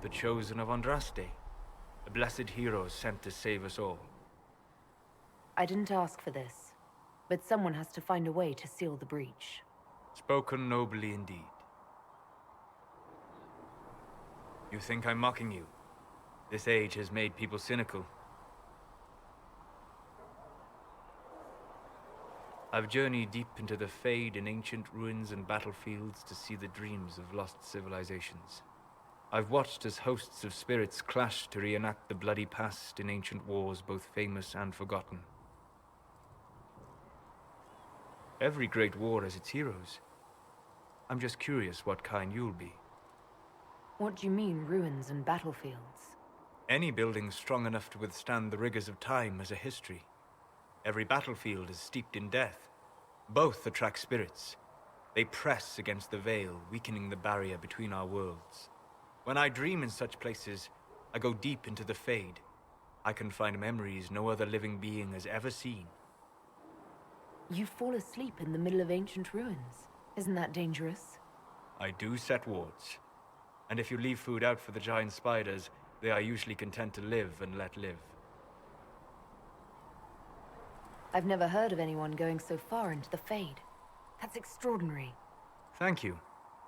The chosen of Andraste. A blessed hero sent to save us all. I didn't ask for this, but someone has to find a way to seal the breach. Spoken nobly indeed. You think I'm mocking you? This age has made people cynical. I've journeyed deep into the Fade in ancient ruins and battlefields to see the dreams of lost civilizations. I've watched as hosts of spirits clash to reenact the bloody past in ancient wars both famous and forgotten. Every great war has its heroes. I'm just curious what kind you'll be. What do you mean, ruins and battlefields? Any building strong enough to withstand the rigors of time has a history. Every battlefield is steeped in death. Both attract spirits. They press against the veil, weakening the barrier between our worlds. When I dream in such places, I go deep into the Fade. I can find memories no other living being has ever seen. You fall asleep in the middle of ancient ruins. Isn't that dangerous? I do set wards. And if you leave food out for the giant spiders, they are usually content to live and let live. I've never heard of anyone going so far into the Fade. That's extraordinary. Thank you.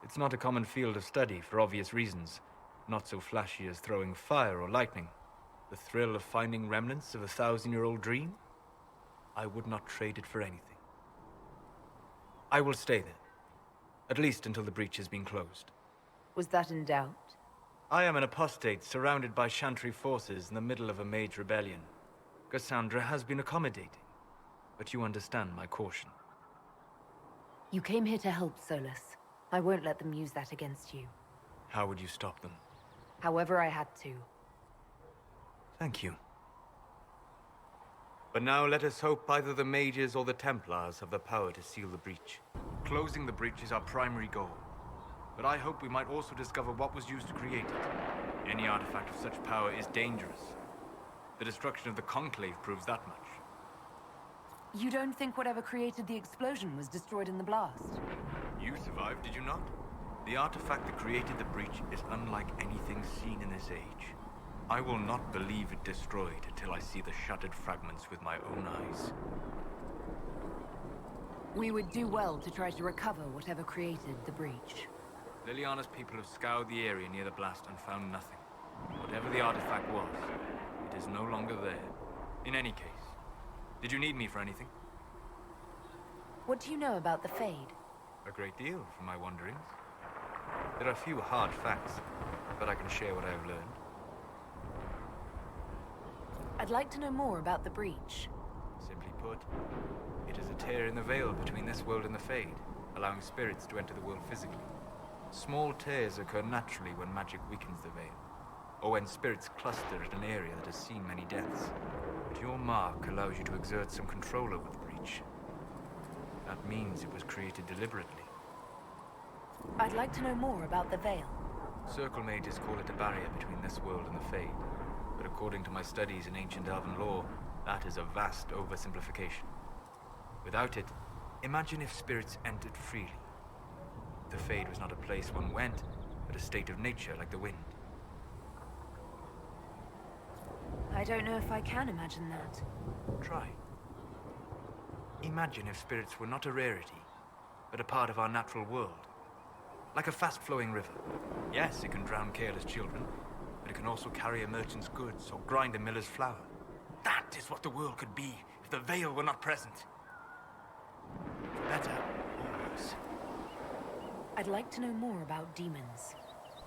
It's not a common field of study for obvious reasons. Not so flashy as throwing fire or lightning. The thrill of finding remnants of a 1,000-year-old dream? I would not trade it for anything. I will stay there. At least until the breach has been closed. Was that in doubt? I am an apostate surrounded by Chantry forces in the middle of a mage rebellion. Cassandra has been accommodating, but you understand my caution. You came here to help, Solas. I won't let them use that against you. How would you stop them? However I had to. Thank you. But now let us hope either the mages or the Templars have the power to seal the breach. Closing the breach is our primary goal. But I hope we might also discover what was used to create it. Any artifact of such power is dangerous. The destruction of the Conclave proves that much. You don't think whatever created the explosion was destroyed in the blast? You survived, did you not? The artifact that created the breach is unlike anything seen in this age. I will not believe it destroyed until I see the shattered fragments with my own eyes. We would do well to try to recover whatever created the breach. Liliana's people have scoured the area near the blast and found nothing. Whatever the artifact was, it is no longer there. In any case, did you need me for anything? What do you know about the Fade? A great deal from my wanderings. There are few hard facts, but I can share what I have learned. I'd like to know more about the breach. Simply put, it is a tear in the veil between this world and the Fade, allowing spirits to enter the world physically. Small tears occur naturally when magic weakens the veil, or when spirits cluster at an area that has seen many deaths. But your mark allows you to exert some control over the breach. That means it was created deliberately. I'd like to know more about the veil. Circle mages call it a barrier between this world and the Fade, but according to my studies in ancient elven lore, that is a vast oversimplification. Without it, imagine if spirits entered freely. The Fade was not a place one went, but a state of nature like the wind. I don't know if I can imagine that. Try. Imagine if spirits were not a rarity, but a part of our natural world. Like a fast-flowing river. Yes, it can drown careless children, but it can also carry a merchant's goods or grind a miller's flour. That is what the world could be if the veil were not present. For better or worse. I'd like to know more about demons.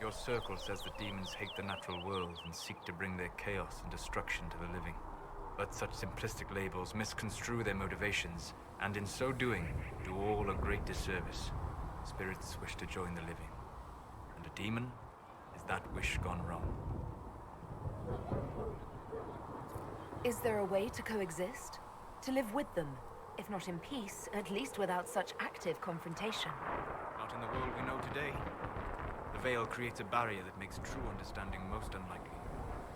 Your circle says that demons hate the natural world and seek to bring their chaos and destruction to the living. But such simplistic labels misconstrue their motivations, and in so doing, do all a great disservice. Spirits wish to join the living, and a demon is that wish gone wrong. Is there a way to coexist? To live with them? If not in peace, at least without such active confrontation. Not in the world we know today. The veil creates a barrier that makes true understanding most unlikely.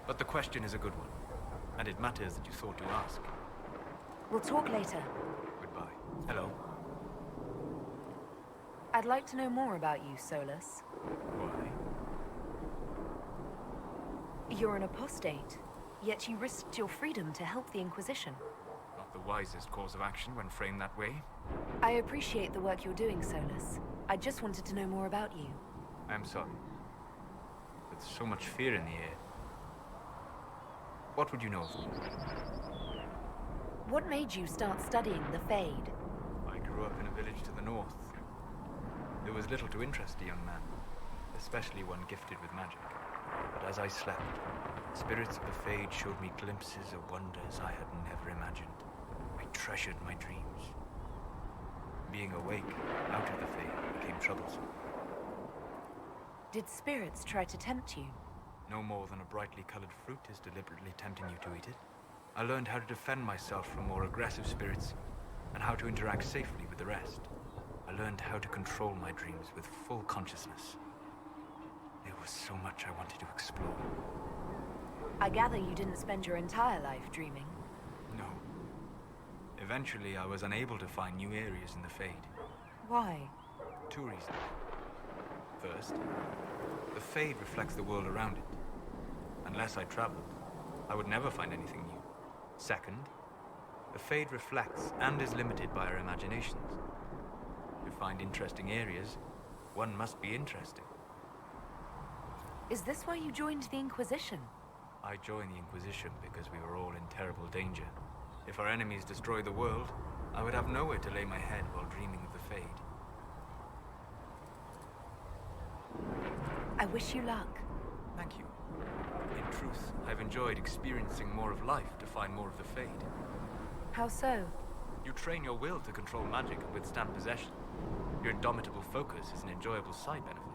But the question is a good one, and it matters that you thought to ask. We'll talk later. Goodbye. Hello. I'd like to know more about you, Solas. Why? You're an apostate, yet you risked your freedom to help the Inquisition. Not the wisest course of action when framed that way. I appreciate the work you're doing, Solas. I just wanted to know more about you. I am sorry. With so much fear in the air. What would you know of me? What made you start studying the Fade? I grew up in a village to the north. There was little to interest a young man, especially one gifted with magic. But as I slept, spirits of the Fade showed me glimpses of wonders I had never imagined. I treasured my dreams. Being awake, out of the Fade, became troublesome. Did spirits try to tempt you? No more than a brightly colored fruit is deliberately tempting you to eat it. I learned how to defend myself from more aggressive spirits, and how to interact safely with the rest. I learned how to control my dreams with full consciousness. There was so much I wanted to explore. I gather you didn't spend your entire life dreaming. No. Eventually, I was unable to find new areas in the Fade. Why? 2 reasons. First, the Fade reflects the world around it. Unless I traveled, I would never find anything new. Second, the Fade reflects and is limited by our imaginations. To find interesting areas, one must be interesting. Is this why you joined the Inquisition? I joined the Inquisition because we were all in terrible danger. If our enemies destroyed the world, I would have nowhere to lay my head while dreaming of the Fade. I wish you luck. Thank you. In truth, I've enjoyed experiencing more of life to find more of the Fade. How so? You train your will to control magic and withstand possession. Your indomitable focus is an enjoyable side benefit.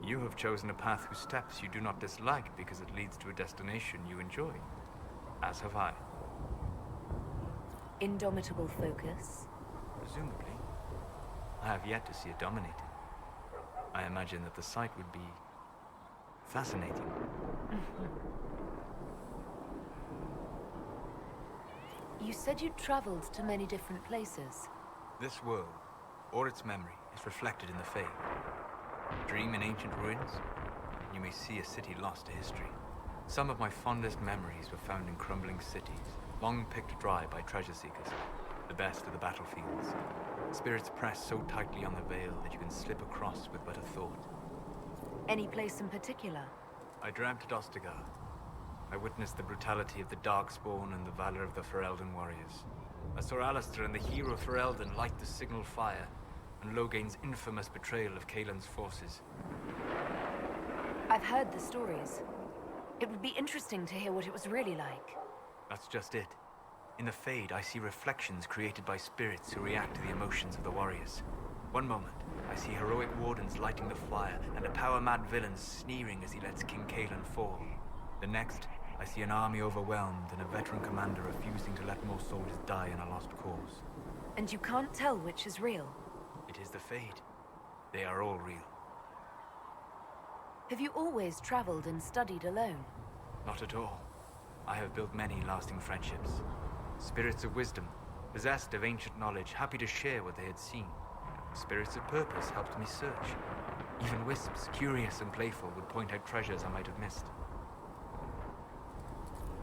You have chosen a path whose steps you do not dislike because it leads to a destination you enjoy. As have I. Indomitable focus? Presumably. I have yet to see it dominated. I imagine that the sight would be fascinating. You said you'd traveled to many different places. This world, or its memory, is reflected in the Fade. Dream in ancient ruins, you may see a city lost to history. Some of my fondest memories were found in crumbling cities, long picked dry by treasure seekers, the best of the battlefields. Spirits press so tightly on the veil that you can slip across with but a thought. Any place in particular? I dreamt at Ostigard. I witnessed the brutality of the Darkspawn and the valor of the Ferelden warriors. I saw Alistair and the hero Ferelden light the signal fire, and Logain's infamous betrayal of Kaelin's forces. I've heard the stories. It would be interesting to hear what it was really like. That's just it. In the Fade, I see reflections created by spirits who react to the emotions of the warriors. One moment, I see heroic wardens lighting the fire, and a power-mad villain sneering as he lets King Kaelin fall. The next, I see an army overwhelmed and a veteran commander refusing to let more soldiers die in a lost cause. And you can't tell which is real? It is the Fade. They are all real. Have you always traveled and studied alone? Not at all. I have built many lasting friendships. Spirits of wisdom, possessed of ancient knowledge, happy to share what they had seen. Spirits of purpose helped me search. Even wisps, curious and playful, would point out treasures I might have missed.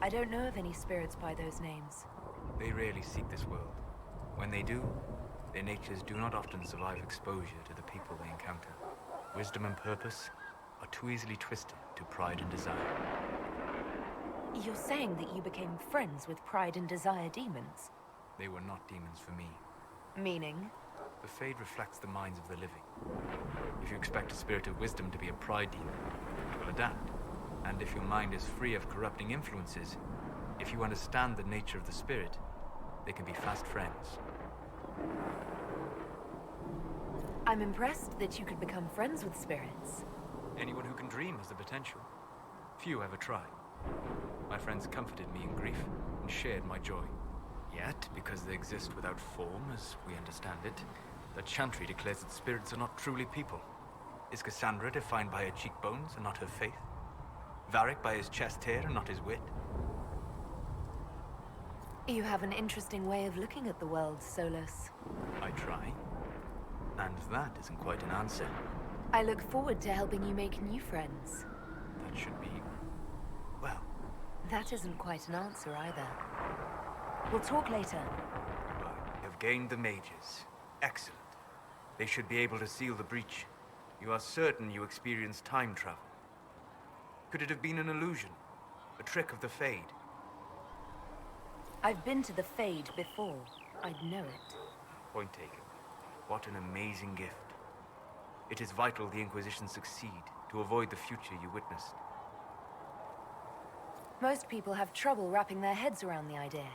I don't know of any spirits by those names. They rarely seek this world. When they do, their natures do not often survive exposure to the people they encounter. Wisdom and purpose are too easily twisted to pride and desire. You're saying that you became friends with Pride and Desire demons? They were not demons for me. Meaning? The Fade reflects the minds of the living. If you expect a spirit of wisdom to be a pride demon, it will adapt. And if your mind is free of corrupting influences, if you understand the nature of the spirit, they can be fast friends. I'm impressed that you could become friends with spirits. Anyone who can dream has the potential. Few ever try. My friends comforted me in grief and shared my joy. Yet, because they exist without form, as we understand it, the Chantry declares that spirits are not truly people. Is Cassandra defined by her cheekbones and not her faith? Varric by his chest hair and not his wit? You have an interesting way of looking at the world, Solas. I try. And that isn't quite an answer. I look forward to helping you make new friends. That should be, well, That isn't quite an answer either. We'll talk later. Well, you have gained the mages. Excellent. They should be able to seal the breach. You are certain you experienced time travel. Could it have been an illusion? A trick of the Fade? I've been to the Fade before. I'd know it. Point taken. What an amazing gift. It is vital the Inquisition succeed to avoid the future you witnessed. Most people have trouble wrapping their heads around the idea.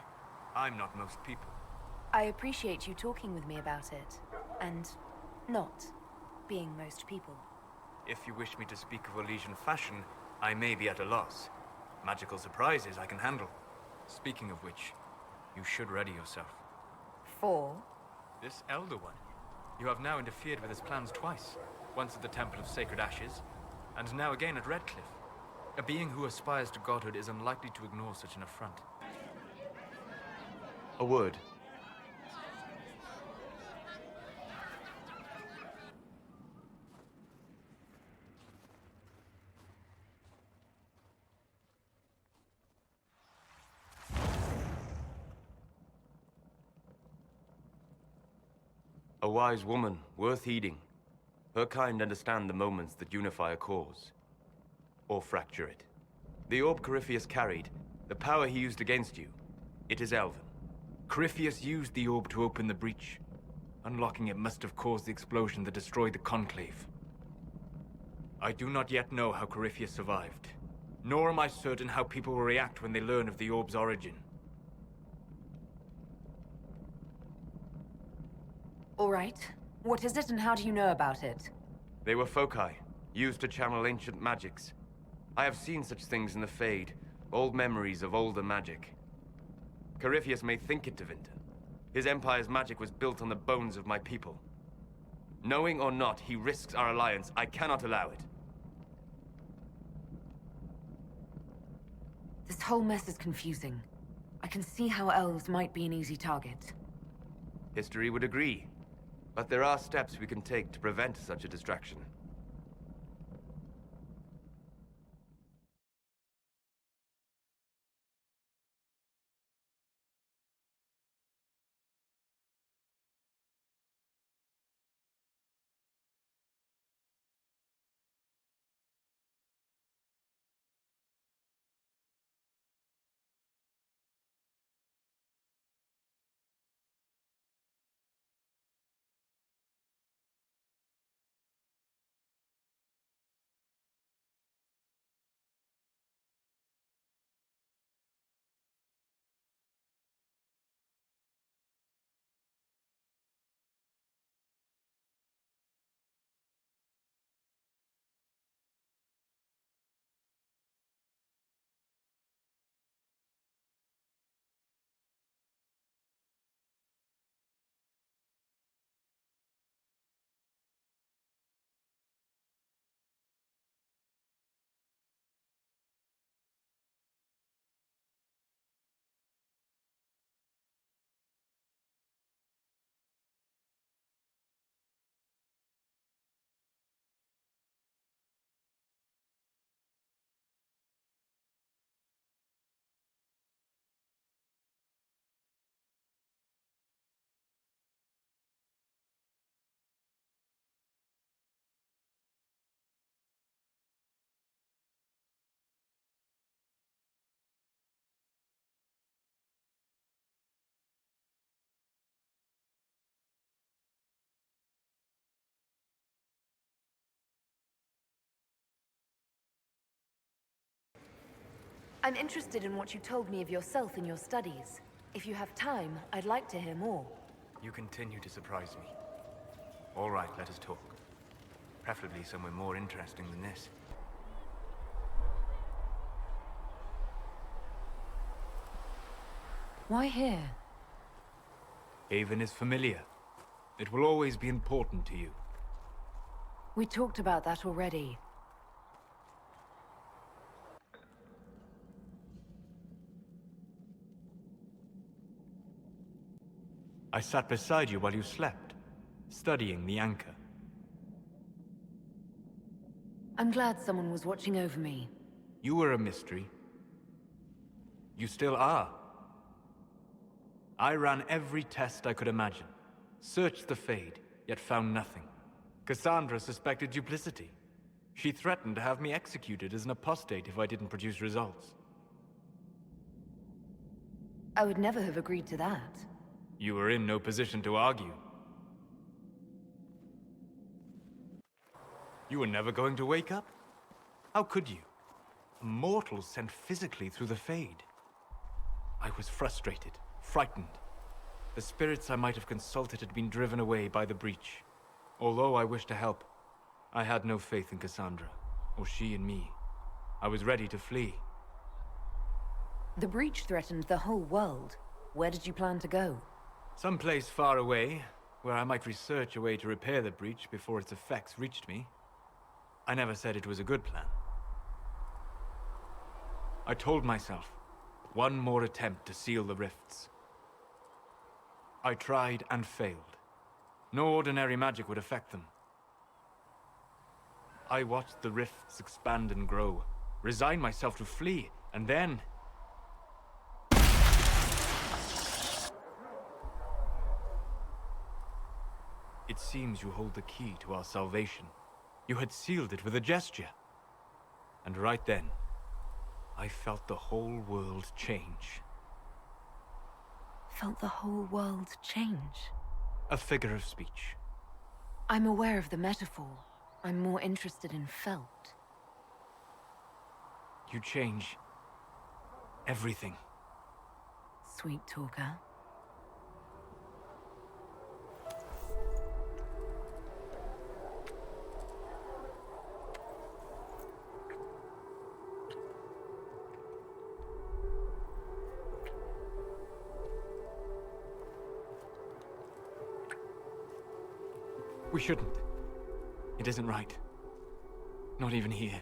I'm not most people. I appreciate you talking with me about it, and not being most people. If you wish me to speak of Elysian fashion, I may be at a loss. Magical surprises I can handle. Speaking of which, you should ready yourself. For? This Elder One. You have now interfered with his plans twice. Once at the Temple of Sacred Ashes, and now again at Redcliffe. A being who aspires to godhood is unlikely to ignore such an affront. A word. A wise woman, worth heeding. Her kind understand the moments that unify a cause. Or fracture it. The orb Corypheus carried, the power he used against you, it is Elven. Corypheus used the orb to open the breach. Unlocking it must have caused the explosion that destroyed the Conclave. I do not yet know how Corypheus survived, nor am I certain how people will react when they learn of the orb's origin. All right. What is it and how do you know about it? They were foci, used to channel ancient magics. I have seen such things in the Fade, old memories of older magic. Corypheus may think it Tevinter. His empire's magic was built on the bones of my people. Knowing or not, he risks our alliance. I cannot allow it. This whole mess is confusing. I can see how elves might be an easy target. History would agree. But there are steps we can take to prevent such a distraction. I'm interested in what you told me of yourself in your studies. If you have time, I'd like to hear more. You continue to surprise me. All right, let us talk. Preferably somewhere more interesting than this. Why here? Haven is familiar. It will always be important to you. We talked about that already. I sat beside you while you slept, studying the anchor. I'm glad someone was watching over me. You were a mystery. You still are. I ran every test I could imagine. Searched the Fade, yet found nothing. Cassandra suspected duplicity. She threatened to have me executed as an apostate if I didn't produce results. I would never have agreed to that. You were in no position to argue. You were never going to wake up? How could you? A mortal sent physically through the Fade. I was frustrated, frightened. The spirits I might have consulted had been driven away by the breach. Although I wished to help, I had no faith in Cassandra, or she in me. I was ready to flee. The breach threatened the whole world. Where did you plan to go? Someplace far away, where I might research a way to repair the breach before its effects reached me. I never said it was a good plan. I told myself, one more attempt to seal the rifts. I tried and failed. No ordinary magic would affect them. I watched the rifts expand and grow, resigned myself to flee, and then... It seems you hold the key to our salvation. You had sealed it with a gesture. And right then, I felt the whole world change. Felt the whole world change? A figure of speech. I'm aware of the metaphor. I'm more interested in felt. You change everything. Sweet talker. We shouldn't. It isn't right. Not even here.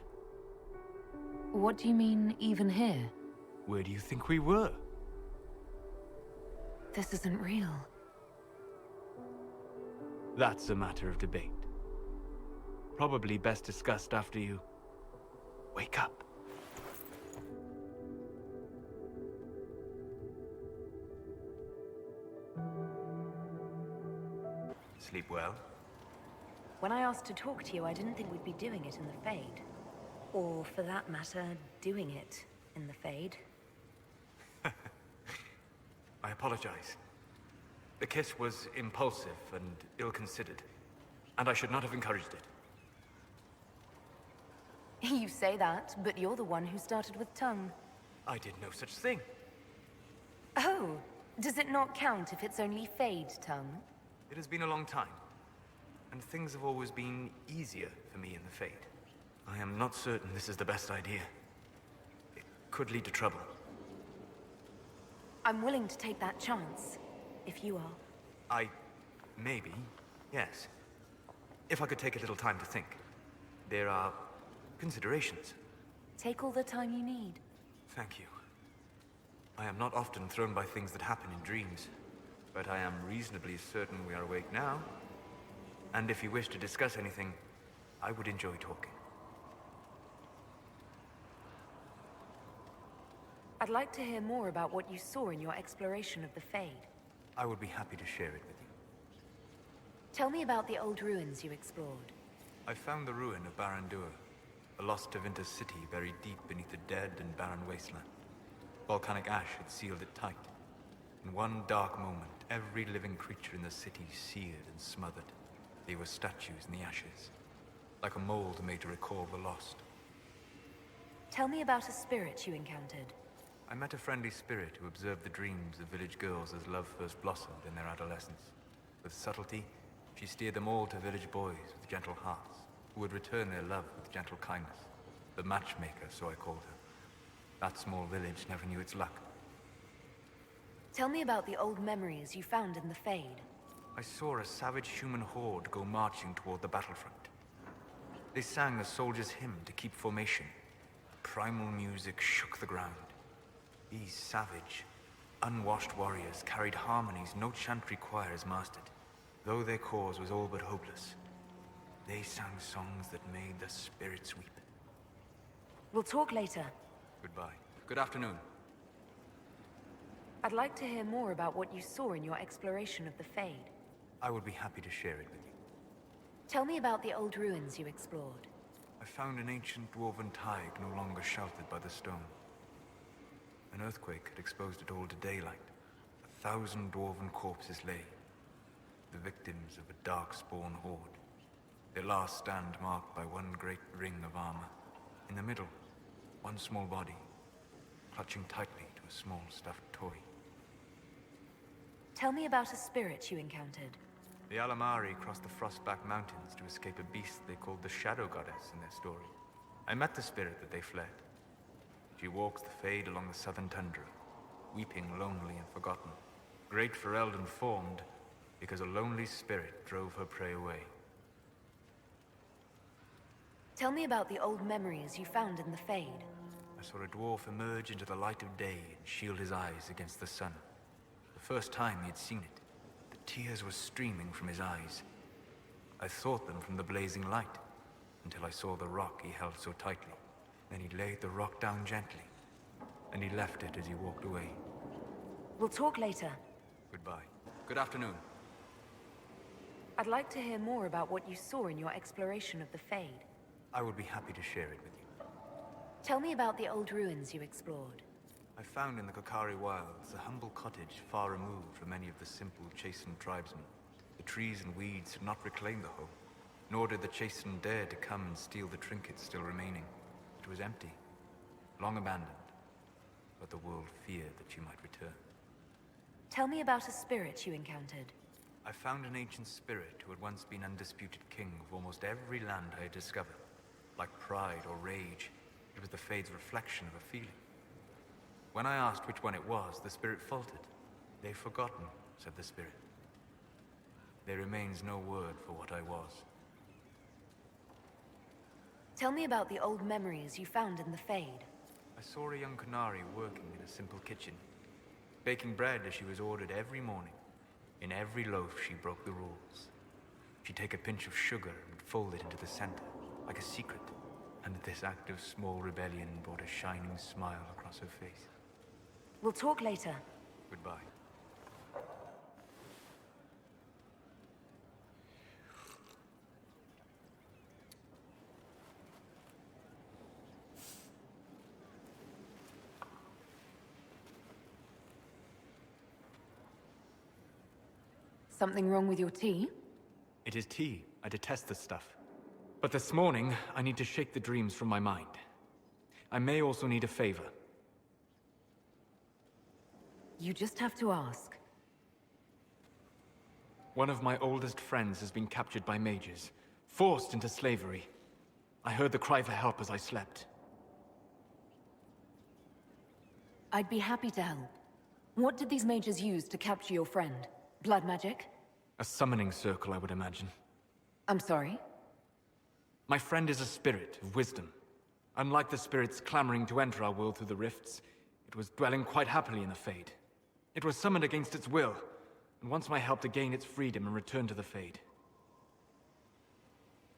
What do you mean, even here? Where do you think we were? This isn't real. That's a matter of debate. Probably best discussed after you wake up. Sleep well? When I asked to talk to you, I didn't think we'd be doing it in the Fade. Or, for that matter, doing it in the Fade. I apologize. The kiss was impulsive and ill-considered, and I should not have encouraged it. You say that, but you're the one who started with tongue. I did no such thing. Oh, does it not count if it's only Fade tongue? It has been a long time, and things have always been easier for me in the Fade. I am not certain this is the best idea. It could lead to trouble. I'm willing to take that chance, if you are. Maybe, yes. If I could take a little time to think. There are considerations. Take all the time you need. Thank you. I am not often thrown by things that happen in dreams, but I am reasonably certain we are awake now. And if you wish to discuss anything, I would enjoy talking. I'd like to hear more about what you saw in your exploration of the Fade. I would be happy to share it with you. Tell me about the old ruins you explored. I found the ruin of Barandur, a lost Tevinter city buried deep beneath a dead and barren wasteland. Volcanic ash had sealed it tight. In one dark moment, every living creature in the city seared and smothered. They were statues in the ashes, like a mold made to recall the lost. Tell me about a spirit you encountered. I met a friendly spirit who observed the dreams of village girls as love first blossomed in their adolescence. With subtlety, she steered them all to village boys with gentle hearts, who would return their love with gentle kindness. The matchmaker, so I called her. That small village never knew its luck. Tell me about the old memories you found in the Fade. I saw a savage human horde go marching toward the battlefront. They sang a soldier's hymn to keep formation. Primal music shook the ground. These savage, unwashed warriors carried harmonies no chantry choirs mastered. Though their cause was all but hopeless, they sang songs that made the spirits weep. We'll talk later. Goodbye. Good afternoon. I'd like to hear more about what you saw in your exploration of the Fade. I would be happy to share it with you. Tell me about the old ruins you explored. I found an ancient dwarven tide no longer sheltered by the stone. An earthquake had exposed it all to daylight. 1,000 dwarven corpses lay, the victims of a dark-spawn horde. Their last stand marked by one great ring of armor. In the middle, one small body, clutching tightly to a small stuffed toy. Tell me about a spirit you encountered. The Alamari crossed the Frostback Mountains to escape a beast they called the Shadow Goddess in their story. I met the spirit that they fled. She walks the Fade along the southern tundra, weeping lonely and forgotten, great for elden formed, because a lonely spirit drove her prey away. Tell me about the old memories you found in the Fade. I saw a dwarf emerge into the light of day and shield his eyes against the sun. The first time he had seen it, the tears were streaming from his eyes. I thought them from the blazing light, until I saw the rock he held so tightly. Then he laid the rock down gently, and he left it as he walked away. We'll talk later. Goodbye. Good afternoon. I'd like to hear more about what you saw in your exploration of the Fade. I would be happy to share it with you. Tell me about the old ruins you explored. I found in the Kokari wilds a humble cottage far removed from any of the simple, chastened tribesmen. The trees and weeds had not reclaimed the home, nor did the chastened dare to come and steal the trinkets still remaining. It was empty, long abandoned, but the world feared that you might return. Tell me about a spirit you encountered. I found an ancient spirit who had once been undisputed king of almost every land I had discovered. Like pride or rage, it was the Fade's reflection of a feeling. When I asked which one it was, the spirit faltered. "They've forgotten," said the spirit. "There remains no word for what I was." Tell me about the old memories you found in the Fade. I saw a young Canary working in a simple kitchen, baking bread as she was ordered every morning. In every loaf, she broke the rules. She'd take a pinch of sugar and fold it into the center, like a secret. And this act of small rebellion brought a shining smile across her face. We'll talk later. Goodbye. Something wrong with your tea? It is tea. I detest this stuff. But this morning, I need to shake the dreams from my mind. I may also need a favor. You just have to ask. One of my oldest friends has been captured by mages, forced into slavery. I heard the cry for help as I slept. I'd be happy to help. What did these mages use to capture your friend? Blood magic? A summoning circle, I would imagine. I'm sorry? My friend is a spirit of wisdom. Unlike the spirits clamoring to enter our world through the rifts, it was dwelling quite happily in the Fade. It was summoned against its will, and wants my help to gain its freedom and return to the Fade.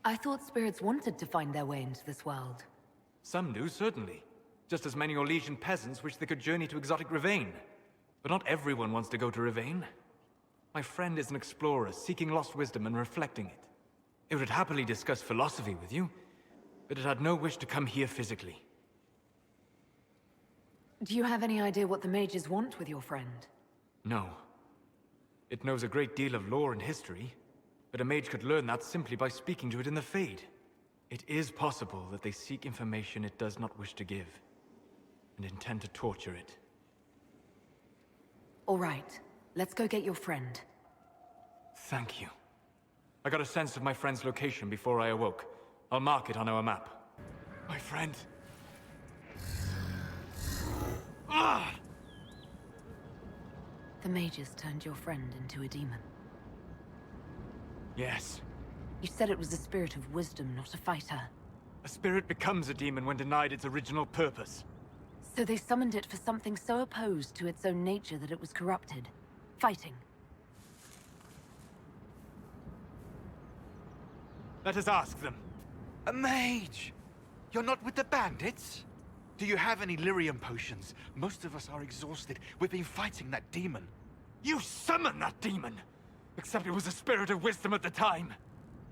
I thought spirits wanted to find their way into this world. Some do, certainly. Just as many Orlesian peasants wish they could journey to exotic Rivain. But not everyone wants to go to Rivain. My friend is an explorer, seeking lost wisdom and reflecting it. It would happily discuss philosophy with you, but it had no wish to come here physically. Do you have any idea what the mages want with your friend? No. It knows a great deal of lore and history, but a mage could learn that simply by speaking to it in the Fade. It is possible that they seek information it does not wish to give, and intend to torture it. All right, let's go get your friend. Thank you. I got a sense of my friend's location before I awoke. I'll mark it on our map. My friend. Ah! The mages turned your friend into a demon. Yes. You said it was a spirit of wisdom, not a fighter. A spirit becomes a demon when denied its original purpose. So they summoned it for something so opposed to its own nature that it was corrupted. Fighting. Let us ask them. A mage! You're not with the bandits? Do you have any lyrium potions? Most of us are exhausted. We've been fighting that demon. You summoned that demon! Except it was a spirit of wisdom at the time.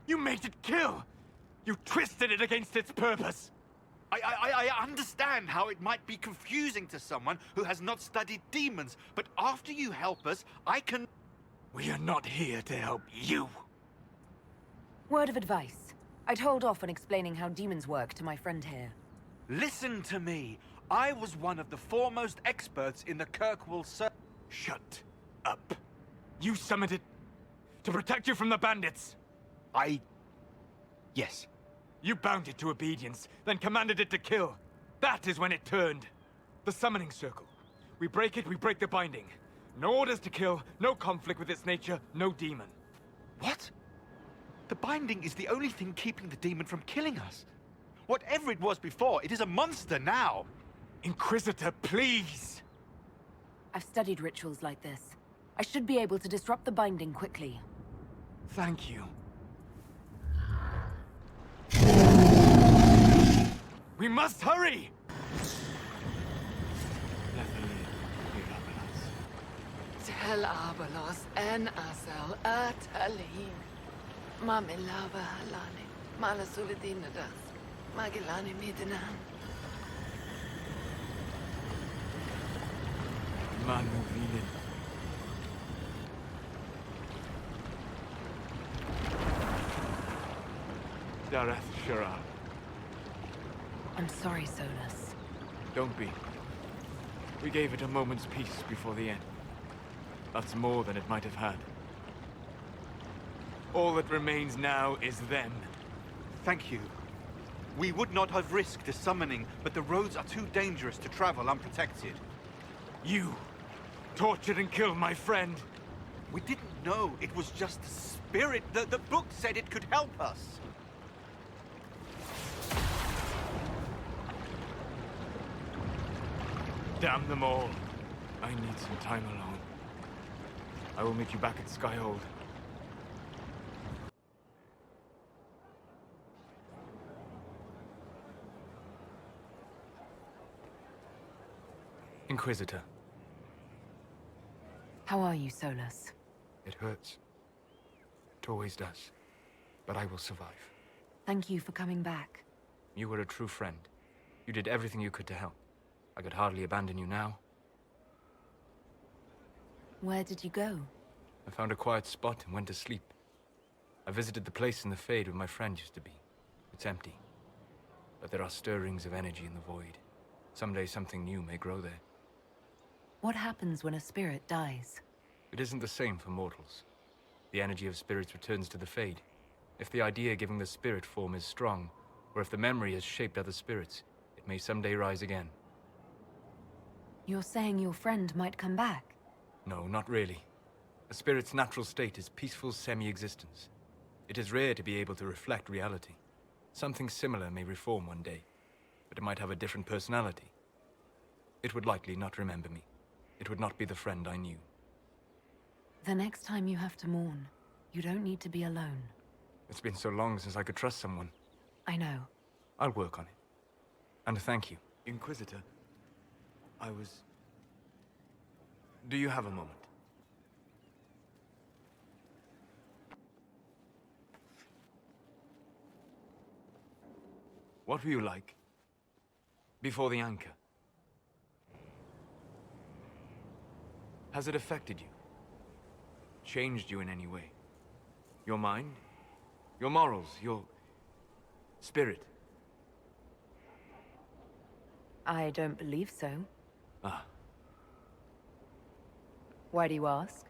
You made it kill! You twisted it against its purpose! I understand how it might be confusing to someone who has not studied demons, but after you help us, I can... We are not here to help you. Word of advice. I'd hold off on explaining how demons work to my friend here. Listen to me. I was one of the foremost experts in the Kirkwall Shut up. You summoned it to protect you from the bandits. Yes. You bound it to obedience, then commanded it to kill. That is when it turned. The summoning circle. We break it, we break the binding. No orders to kill, no conflict with its nature, no demon. What? The binding is the only thing keeping the demon from killing us. Whatever it was before, it is a monster now. Inquisitor, please! I've studied rituals like this. I should be able to disrupt the binding quickly. Thank you. We must hurry! Tel Abalos en Asel Atalin. Mamilava Halani. Malasulidinadas. Magilani Midinan. Manuvinin. Dareth Shara. I'm sorry, Solas. Don't be. We gave it a moment's peace before the end. That's more than it might have had. All that remains now is them. Thank you. We would not have risked the summoning, but the roads are too dangerous to travel unprotected. You tortured and killed my friend. We didn't know it was just a spirit. The book said it could help us. Damn them all. I need some time alone. I will meet you back at Skyhold. Inquisitor. How are you, Solas? It hurts. It always does. But I will survive. Thank you for coming back. You were a true friend. You did everything you could to help. I could hardly abandon you now. Where did you go? I found a quiet spot and went to sleep. I visited the place in the Fade where my friend used to be. It's empty. But there are stirrings of energy in the void. Someday something new may grow there. What happens when a spirit dies? It isn't the same for mortals. The energy of spirits returns to the Fade. If the idea giving the spirit form is strong, or if the memory has shaped other spirits, it may someday rise again. You're saying your friend might come back? No, not really. A spirit's natural state is peaceful semi-existence. It is rare to be able to reflect reality. Something similar may reform one day, but it might have a different personality. It would likely not remember me. It would not be the friend I knew. The next time you have to mourn, you don't need to be alone. It's been so long since I could trust someone. I know. I'll work on it. And thank you. Inquisitor, Do you have a moment? What were you like before the anchor? Has it affected you? Changed you in any way? Your mind? Your morals? Your spirit? I don't believe so. Ah, Why do you ask?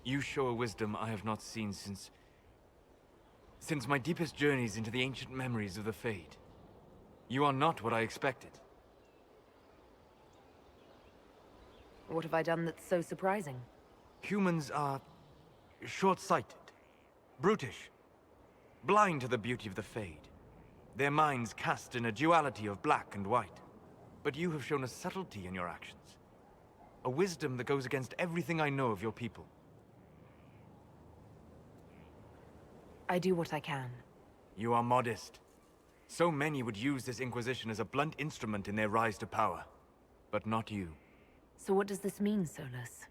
you show a wisdom I have not seen since my deepest journeys into the ancient memories of the Fade. You are not what I expected. What have I done that's so surprising? Humans are short-sighted, brutish, blind to the beauty of the Fade. Their minds cast in a duality of black and white. But you have shown a subtlety in your actions. A wisdom that goes against everything I know of your people. I do what I can. You are modest, So many would use this Inquisition as a blunt instrument in their rise to power. But not you. So what does this mean, Solas?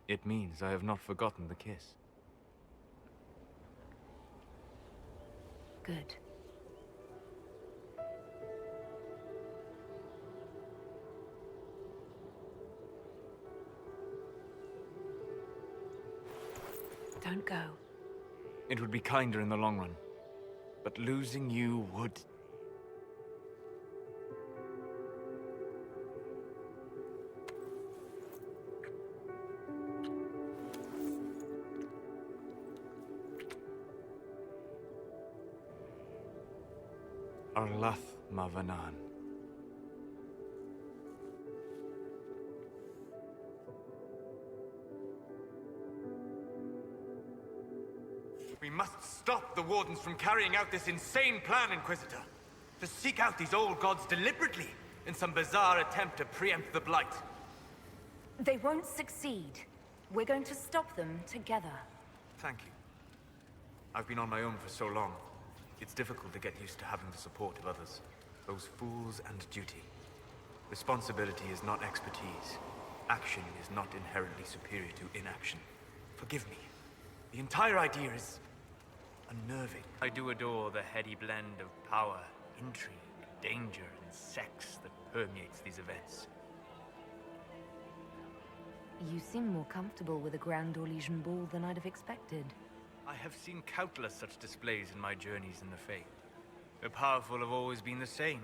It means I have not forgotten the kiss. Good. Don't go. It would be kinder in the long run. But losing you would... Arlath Mavanan. We must stop the Wardens from carrying out this insane plan, Inquisitor. To seek out these old gods deliberately in some bizarre attempt to preempt the Blight. They won't succeed. We're going to stop them together. Thank you. I've been on my own for so long. It's difficult to get used to having the support of others. Those fools and duty. Responsibility is not expertise. Action is not inherently superior to inaction. Forgive me. The entire idea is... unnerving. I do adore the heady blend of power, intrigue, danger, and sex that permeates these events. You seem more comfortable with a Grand Orlesian ball than I'd have expected. I have seen countless such displays in my journeys in the Faith. The powerful have always been the same.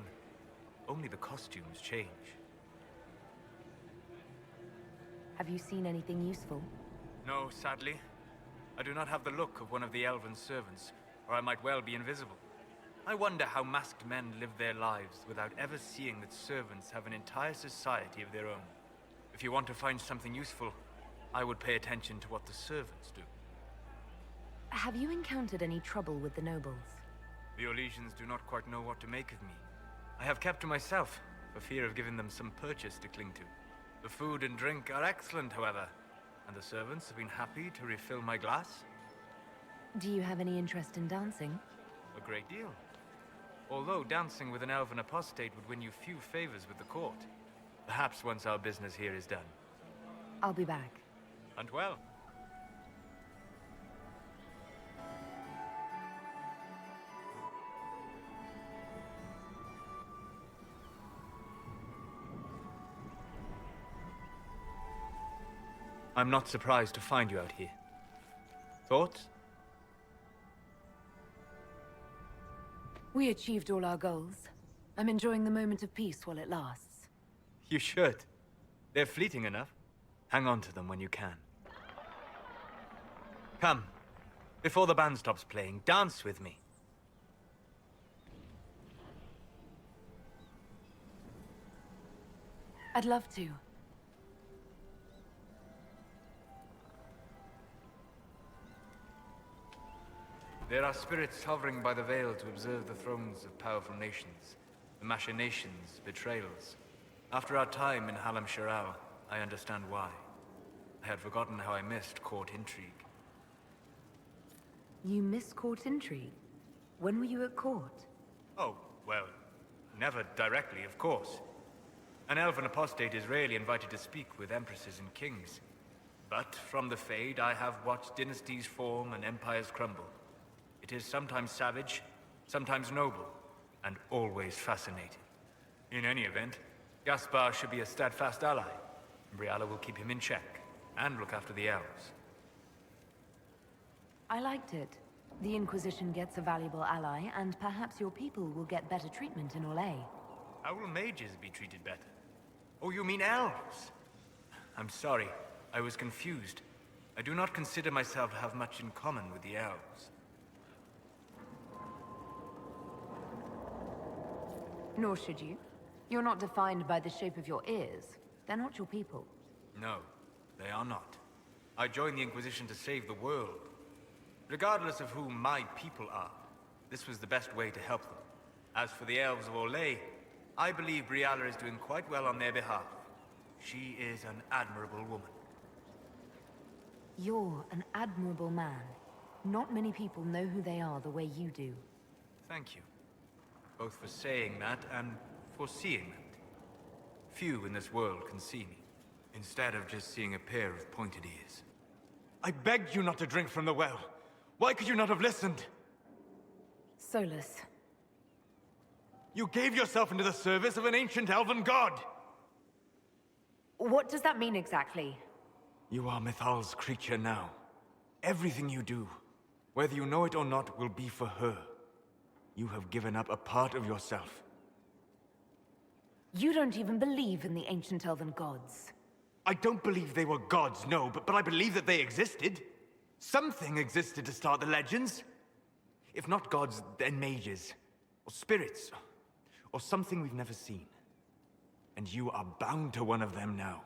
Only the costumes change. Have you seen anything useful? No, sadly. I do not have the look of one of the elven servants, or I might well be invisible. I wonder how masked men live their lives without ever seeing that servants have an entire society of their own. If you want to find something useful, I would pay attention to what the servants do. Have you encountered any trouble with the nobles? The Orlesians do not quite know what to make of me. I have kept to myself, for fear of giving them some purchase to cling to. The food and drink are excellent, however, and the servants have been happy to refill my glass. Do you have any interest in dancing? A great deal. Although dancing with an elven apostate would win you few favors with the court. Perhaps once our business here is done. I'll be back. And well. I'm not surprised to find you out here. Thoughts? We achieved all our goals. I'm enjoying the moment of peace while it lasts. You should. They're fleeting enough. Hang on to them when you can. Come. Before the band stops playing, dance with me. I'd love to. There are spirits hovering by the veil to observe the thrones of powerful nations, the machinations, betrayals. After our time in Halam Sharal, I understand why. I had forgotten how I missed court intrigue. You miss court intrigue? When were you at court? Oh, well, never directly, of course. An elven apostate is rarely invited to speak with empresses and kings. But from the Fade, I have watched dynasties form and empires crumble. It is sometimes savage, sometimes noble, and always fascinating. In any event, Gaspar should be a steadfast ally. Briala will keep him in check, and look after the elves. I liked it. The Inquisition gets a valuable ally, and perhaps your people will get better treatment in Orlais. How will mages be treated better? Oh, you mean elves? I'm sorry, I was confused. I do not consider myself to have much in common with the elves. Nor should you. You're not defined by the shape of your ears. They're not your people. No, they are not. I joined the Inquisition to save the world. Regardless of who my people are, this was the best way to help them. As for the elves of Orlais, I believe Briala is doing quite well on their behalf. She is an admirable woman. You're an admirable man. Not many people know who they are the way you do. Thank you. both for saying that and for seeing that. Few in this world can see me, instead of just seeing a pair of pointed ears. I begged you not to drink from the well. Why could you not have listened? Solas. You gave yourself into the service of an ancient elven god! What does that mean exactly? You are Mythal's creature now. Everything you do, whether you know it or not, will be for her. You have given up a part of yourself. You don't even believe in the ancient elven gods. I don't believe they were gods, no, but I believe that they existed. Something existed to start the legends. If not gods, then mages, or spirits, or something we've never seen. And you are bound to one of them now.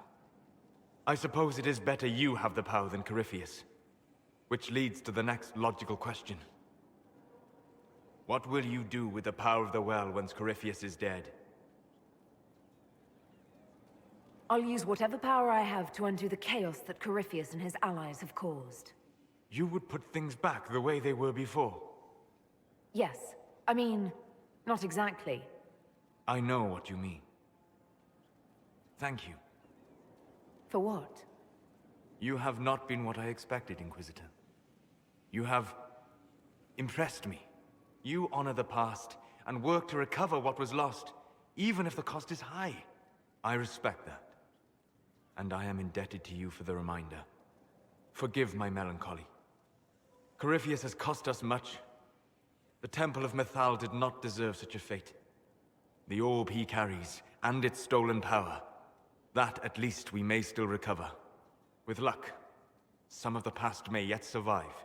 I suppose it is better you have the power than Corypheus. Which leads to the next logical question. What will you do with the power of the well once Corypheus is dead? I'll use whatever power I have to undo the chaos that Corypheus and his allies have caused. You would put things back the way they were before? Yes. I mean, not exactly. I know what you mean. Thank you. For what? You have not been what I expected, Inquisitor. You have impressed me. You honor the past and work to recover what was lost, even if the cost is high. I respect that. And I am indebted to you for the reminder. Forgive my melancholy. Corypheus has cost us much. The Temple of Mythal did not deserve such a fate. The orb he carries, and its stolen power, that at least we may still recover. With luck, some of the past may yet survive.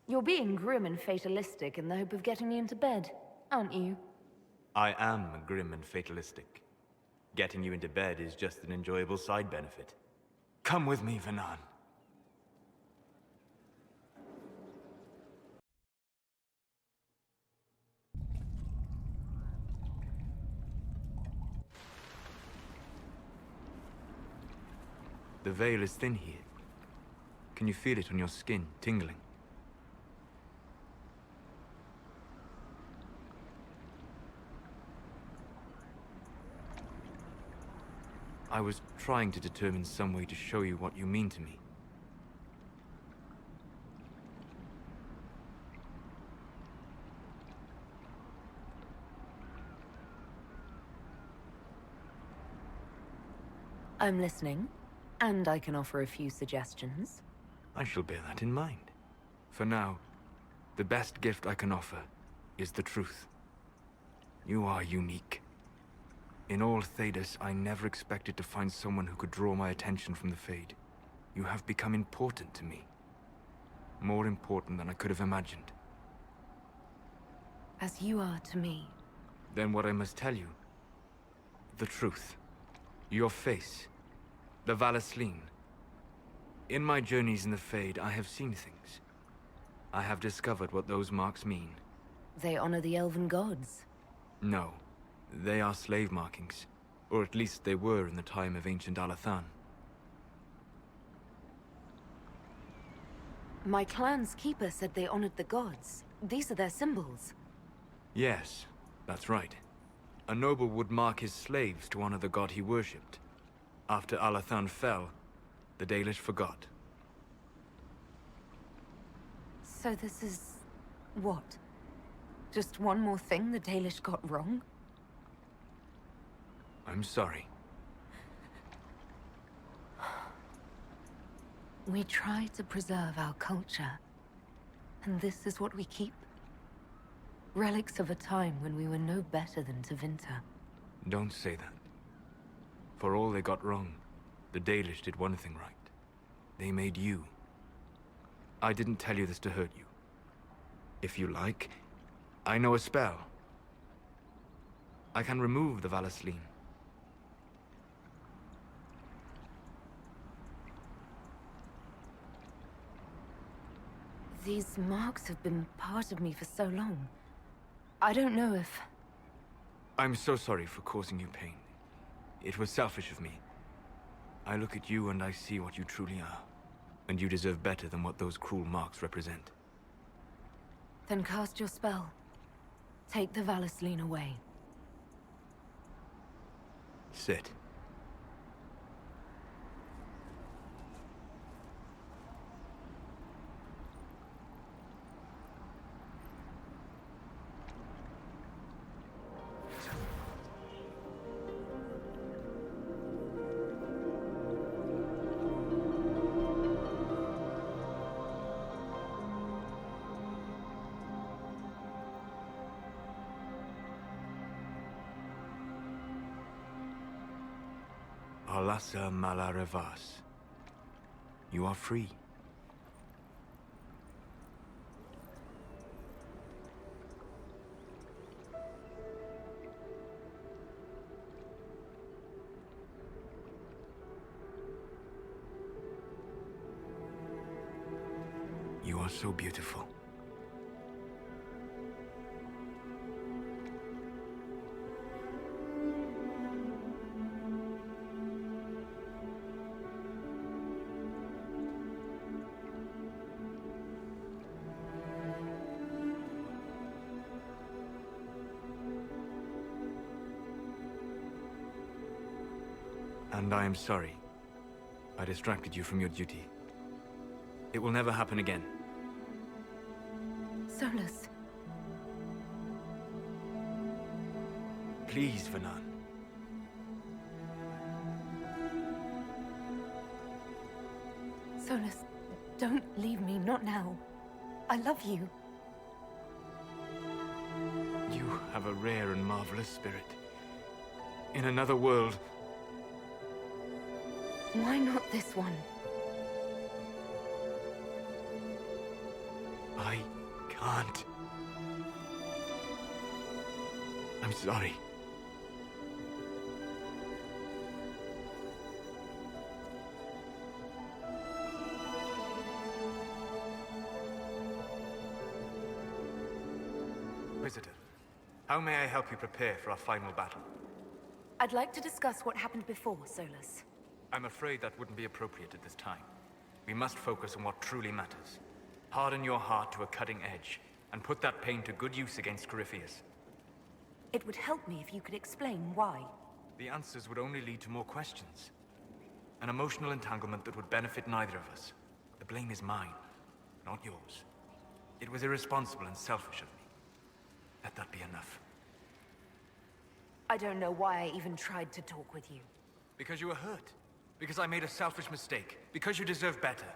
You're being grim and fatalistic in the hope of getting me into bed, aren't you? I am grim and fatalistic. Getting you into bed is just an enjoyable side benefit. Come with me, Vanan. The veil is thin here. Can you feel it on your skin, tingling? I was trying to determine some way to show you what you mean to me. I'm listening, and I can offer a few suggestions. I shall bear that in mind. For now, the best gift I can offer is the truth. You are unique. In all Thedas, I never expected to find someone who could draw my attention from the Fade. You have become important to me. More important than I could have imagined. As you are to me. Then what I must tell you, the truth. Your face, the Valasleen. In my journeys in the Fade, I have seen things. I have discovered what those marks mean. They honor the elven gods. No, they are slave markings. Or at least they were in the time of ancient Alathan. My clan's keeper said they honored the gods. These are their symbols. Yes, that's right. A noble would mark his slaves to honor the god he worshipped. After Alathan fell, the Dalish forgot. So this is... what? Just one more thing the Dalish got wrong? I'm sorry. We try to preserve our culture. And this is what we keep? Relics of a time when we were no better than Tevinter. Don't say that. For all they got wrong, the Dalish did one thing right. They made you. I didn't tell you this to hurt you. If you like, I know a spell. I can remove the Valasleen. These marks have been part of me for so long. I don't know if... I'm so sorry for causing you pain. It was selfish of me. I look at you and I see what you truly are. And you deserve better than what those cruel marks represent. Then cast your spell. Take the Valisline away. Sit. Alasa Malarevas. You are free. You are so beautiful. And I am sorry. I distracted you from your duty. It will never happen again. Solas. Please, Vanan. Solas, don't leave me, not now. I love you. You have a rare and marvelous spirit. In another world, Why not this one? I can't. I'm sorry. Visitor, how may I help you prepare for our final battle? I'd like to discuss what happened before, Solas. I'm afraid that wouldn't be appropriate at this time. We must focus on what truly matters. Harden your heart to a cutting edge, and put that pain to good use against Corypheus. It would help me if you could explain why. The answers would only lead to more questions. An emotional entanglement that would benefit neither of us. The blame is mine, not yours. It was irresponsible and selfish of me. Let that be enough. I don't know why I even tried to talk with you. Because you were hurt. Because I made a selfish mistake. Because you deserve better.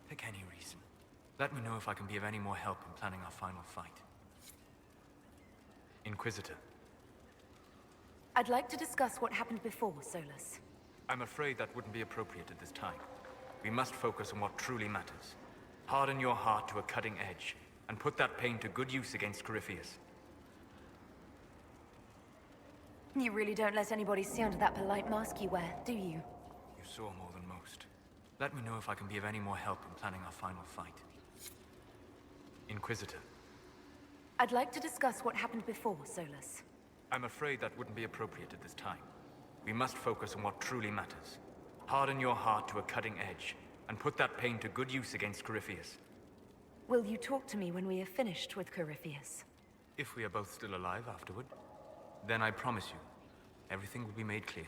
Pick any reason. Let me know if I can be of any more help in planning our final fight. Inquisitor. I'd like to discuss what happened before, Solas. I'm afraid that wouldn't be appropriate at this time. We must focus on what truly matters. Harden your heart to a cutting edge, and put that pain to good use against Corypheus. You really don't let anybody see under that polite mask you wear, do you? You saw more than most. Let me know if I can be of any more help in planning our final fight. Inquisitor. I'd like to discuss what happened before, Solas. I'm afraid that wouldn't be appropriate at this time. We must focus on what truly matters. Harden your heart to a cutting edge, and put that pain to good use against Corypheus. Will you talk to me when we have finished with Corypheus? If we are both still alive afterward, then I promise you, everything will be made clear.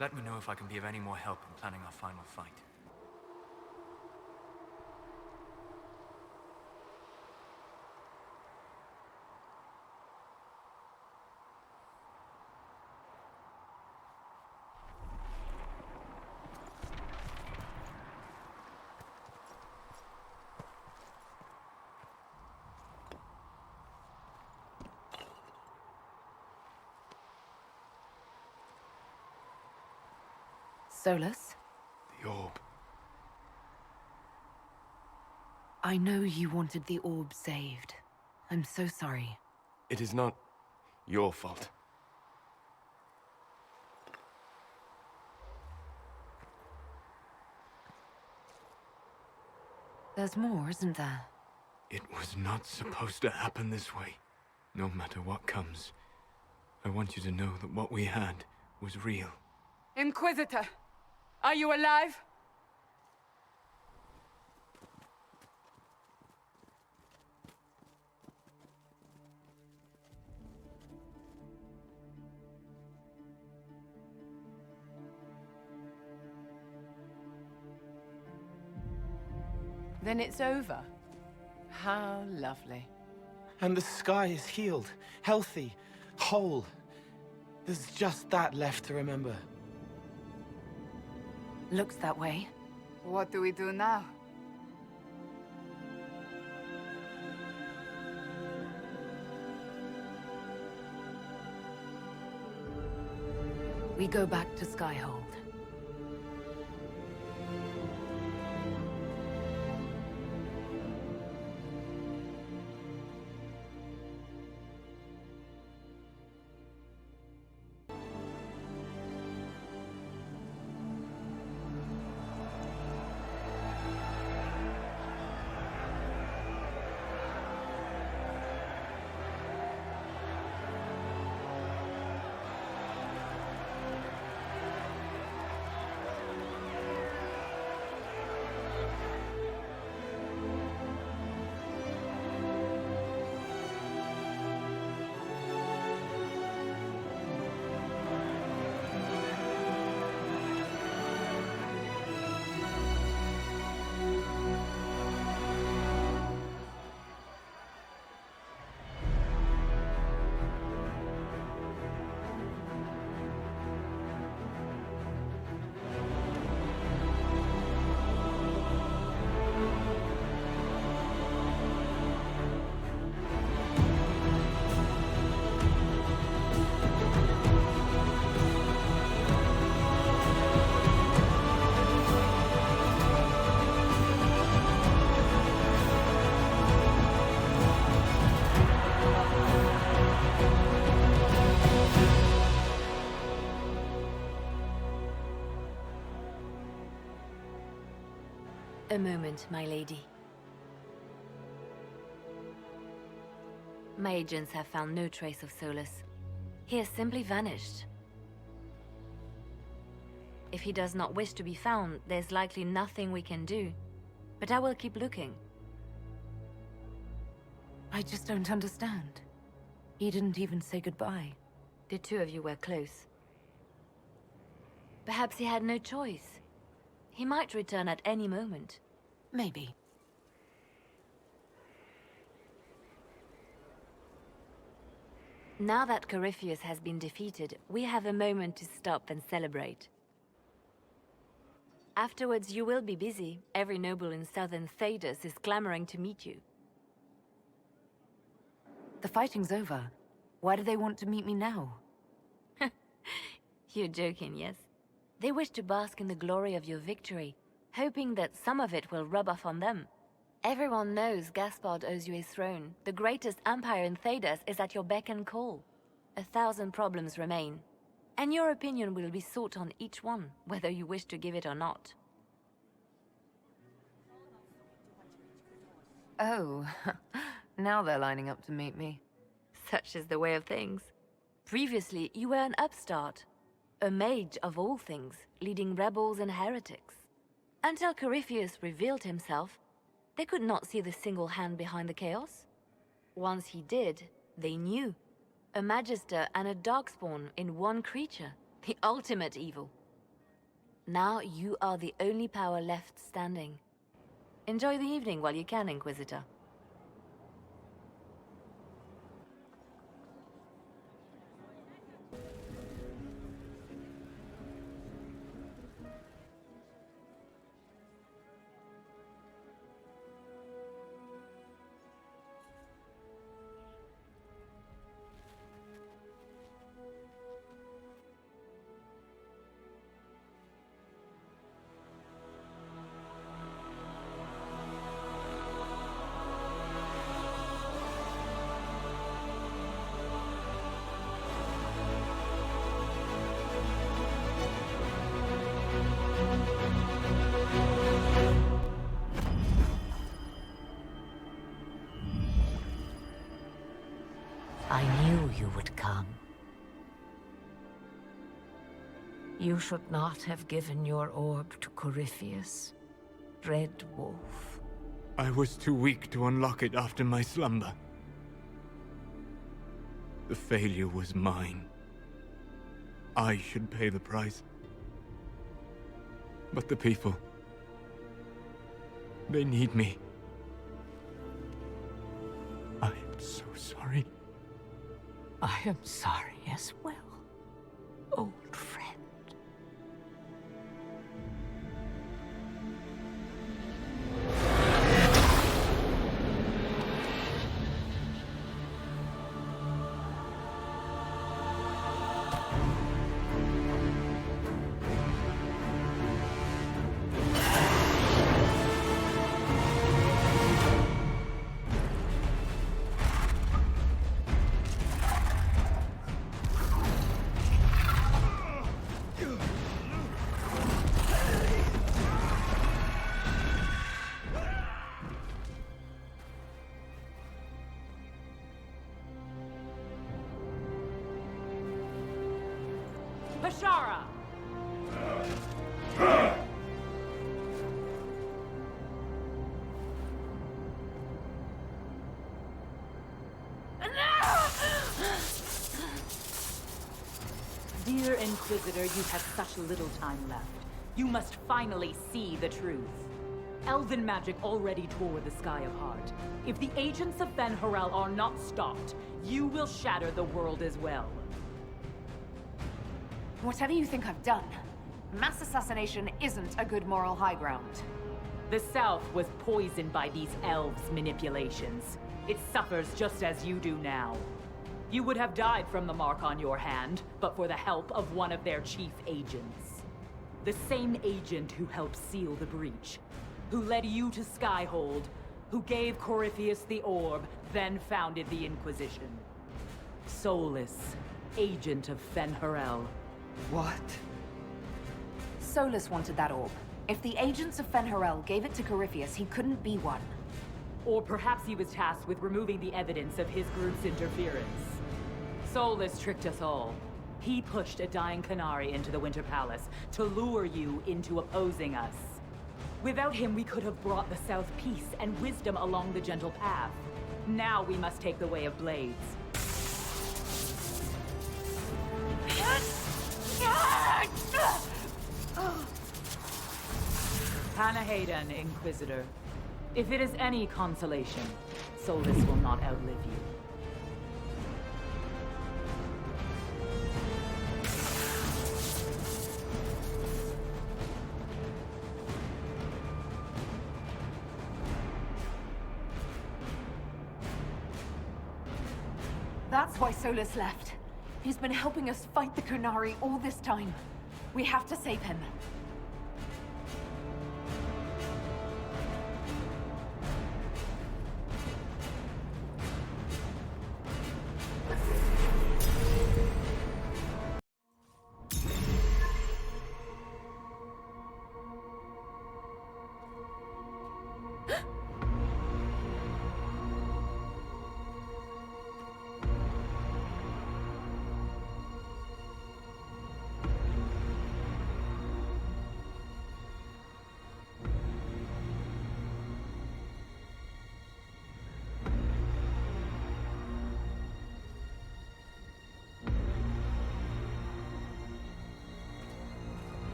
Let me know if I can be of any more help in planning our final fight. Solas? The orb. I know you wanted the orb saved. I'm so sorry. It is not your fault. There's more, isn't there? It was not supposed to happen this way. No matter what comes, I want you to know that what we had was real. Inquisitor, are you alive? Then it's over. How lovely. And the sky is healed, healthy, whole. There's just that left to remember. Looks that way. What do we do now? We go back to Skyhold. A moment, my lady. My agents have found no trace of Solas. He has simply vanished. If he does not wish to be found, there's likely nothing we can do. But I will keep looking. I just don't understand. He didn't even say goodbye. The two of you were close. Perhaps he had no choice. He might return at any moment. Maybe. Now that Corypheus has been defeated, we have a moment to stop and celebrate. Afterwards, you will be busy. Every noble in southern Thedas is clamoring to meet you. The fighting's over. Why do they want to meet me now? You're joking, yes? They wish to bask in the glory of your victory, hoping that some of it will rub off on them. Everyone knows Gaspard owes you his throne. The greatest empire in Thedas is at your beck and call. 1,000 problems remain, and your opinion will be sought on each one, whether you wish to give it or not. Oh, now they're lining up to meet me. Such is the way of things. Previously, you were an upstart, a mage of all things, leading rebels and heretics. Until Corypheus revealed himself, they could not see the single hand behind the chaos. Once he did, they knew. A magister and a darkspawn in one creature, the ultimate evil. Now you are the only power left standing. Enjoy the evening while you can, Inquisitor. I knew you would come. You should not have given your orb to Corypheus, Red Wolf. I was too weak to unlock it after my slumber. The failure was mine. I should pay the price. But the people... They need me. I am so sorry. I am sorry as well, old friend. Bashara! Dear Inquisitor, you have such little time left. You must finally see the truth. Elven magic already tore the sky apart. If the agents of Fen'Harel are not stopped, you will shatter the world as well. Whatever you think I've done, mass assassination isn't a good moral high ground. The South was poisoned by these elves' manipulations. It suffers just as you do now. You would have died from the mark on your hand, but for the help of one of their chief agents. The same agent who helped seal the breach, who led you to Skyhold, who gave Corypheus the orb, then founded the Inquisition. Solas, agent of Fen'Harel. What? Solas wanted that orb. If the agents of Fen'Harel gave it to Corypheus, he couldn't be one. Or perhaps he was tasked with removing the evidence of his group's interference. Solas tricked us all. He pushed a dying Qunari into the Winter Palace to lure you into opposing us. Without him, we could have brought the South peace and wisdom along the gentle path. Now we must take the way of blades. Panahedon, Inquisitor. If it is any consolation, Solas will not outlive you. That's why Solas left. He's been helping us fight the Qunari all this time. We have to save him.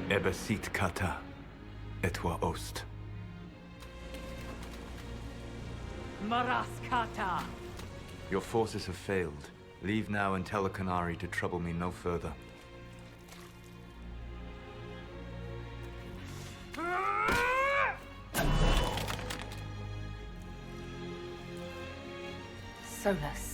Ebesit kata, etwa ost. Maraskata! Your forces have failed. Leave now and tell the Qunari to trouble me no further. Solas.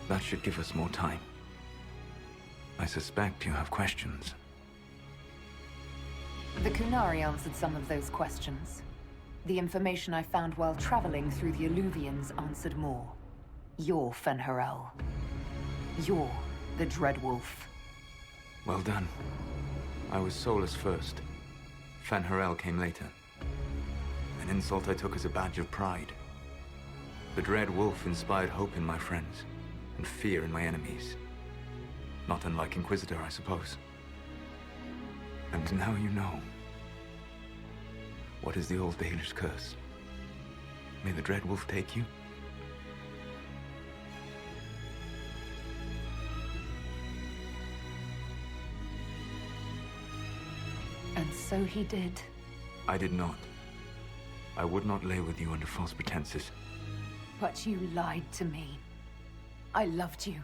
That should give us more time. I suspect you have questions. The Qunari answered some of those questions. The information I found while traveling through the Alluvians answered more. You're Fen'Harel. You're the Dreadwolf. Well done. I was Solas first. Fen'Harel came later. An insult I took as a badge of pride. The Dread Wolf inspired hope in my friends. and fear in my enemies. Not unlike Inquisitor, I suppose. And now you know. What is the old Baelish curse? May the Dreadwolf take you? And so he did. I did not. I would not lay with you under false pretenses. But you lied to me. I loved you.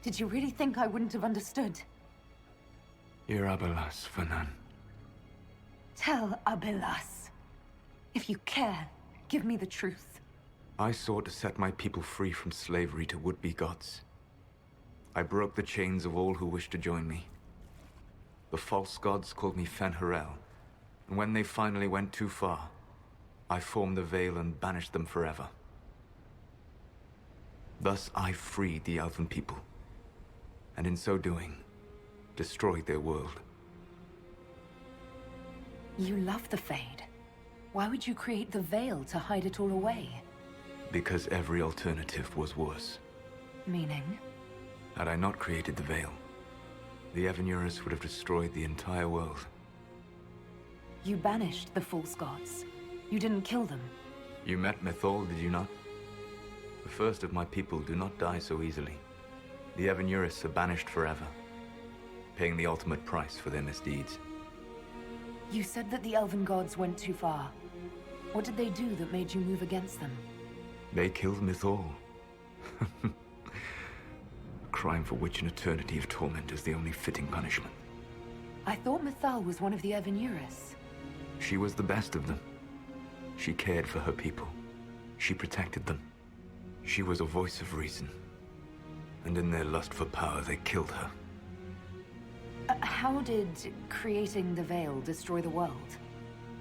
Did you really think I wouldn't have understood? Ir Abelas, Fanan. Tell Abelas. If you care, give me the truth. I sought to set my people free from slavery to would-be gods. I broke the chains of all who wished to join me. The false gods called me Fen'Harel, and when they finally went too far, I formed the Veil and banished them forever. Thus I freed the Elven people, and in so doing, destroyed their world. You love the Fade. Why would you create the Veil to hide it all away? Because every alternative was worse. Meaning? Had I not created the Veil, the Evanurus would have destroyed the entire world. You banished the false gods. You didn't kill them. You met Mythal, did you not? The first of my people do not die so easily. The Evanurus are banished forever, paying the ultimate price for their misdeeds. You said that the Elven gods went too far. What did they do that made you move against them? They killed Mythal. A crime for which an eternity of torment is the only fitting punishment. I thought Mythal was one of the Evanurus. She was the best of them. She cared for her people. She protected them. She was a voice of reason. And in their lust for power, they killed her. How did creating the Veil destroy the world?